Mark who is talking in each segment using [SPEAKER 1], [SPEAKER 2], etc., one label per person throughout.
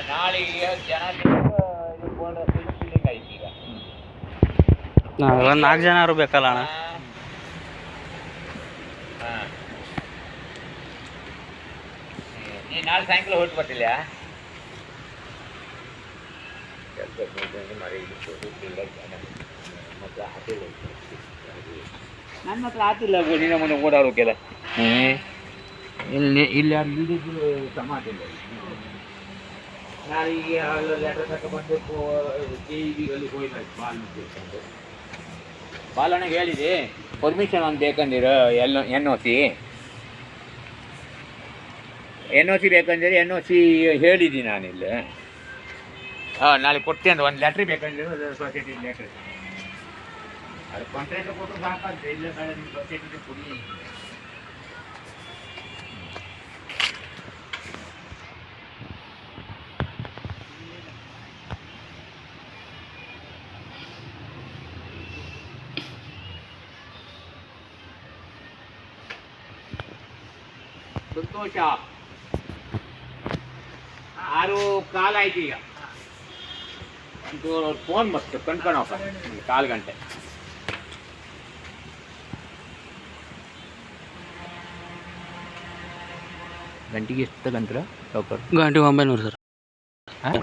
[SPEAKER 1] ನಾಳೆಗೆ ಜನ
[SPEAKER 2] ಒಂದು 4 ಜನ ಬೇಕಲ್ಲ ಅಣ್ಣ.
[SPEAKER 1] ನೀ ನಾಳೆ ಸಾಯಂಕಾಲ ಹೊರಟು ಬರ್ತಿಲ್ಲ? ನನ್ನ ಹತ್ರ ಆತಿಲ್ಲ, ನಿನ್ನ ಮುಂದೆ ಓಡಾಡೋಕೆಲ್ಲ. ಇಲ್ಲಿ ಯಾರು ಇಲ್ಲಿದ್ರು ಸಮಾಧಿಲ್ಲ. ನಾಳೆಗೆ ಲೆಟರ್ ತಗೊಂಡ್ಬಂದು KEB-ಗಳಲ್ಲಿ ಹೋಯ್ತು. ಬಾಲಣ್ಣಗೆ ಹೇಳಿದೆ ಪರ್ಮಿಷನ್ ಒಂದು ಬೇಕಂದಿರು. NOC ಬೇಕಂದ್ರೆ NOC ಹೇಳಿದ್ದೀನಿ ನಾನಿಲ್ಲ. ನಾಳೆ ಕೊಡ್ತೀನಿ ಅಂತ ಒಂದು ಲೆಟ್ರ್ ಬೇಕಂದ್ರೆ ಸೊಸೈಟಿ ಲೆಟ್ರ್ ಅದು ಕಾಂಟ್ರಾಕ್ಟ್ ಕೊಟ್ಟರು ಸಾಕಂತೆ. ಇಲ್ಲ ಬೇಡ, ನಿಮ್ಮ ಸೊಸೈಟಿಗೆ ಕೊಡಿ. ಸಂತೋಷ 6:15 ಆಯ್ತು. ಈಗ ಒಂದು ಫೋನ್ ಬರ್ತು, ಕಣ್ಕೊಳಪ್ಪ 1/4 ಗಂಟೆ. ಗಂಟೆಗೆ ಎಷ್ಟು ತಗೊಂತೀರ?
[SPEAKER 2] ಗಂಟೆಗೆ 900 ಸರ್. ಹಾಂ,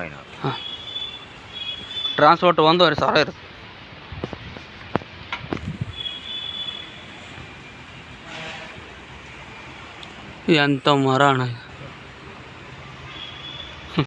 [SPEAKER 2] ಟ್ರಾನ್ಸ್ಪೋರ್ಟ್ 1,500 ಇರುತ್ತೆ. ಎಂಥ ಮರ ಅಣ್ಣ.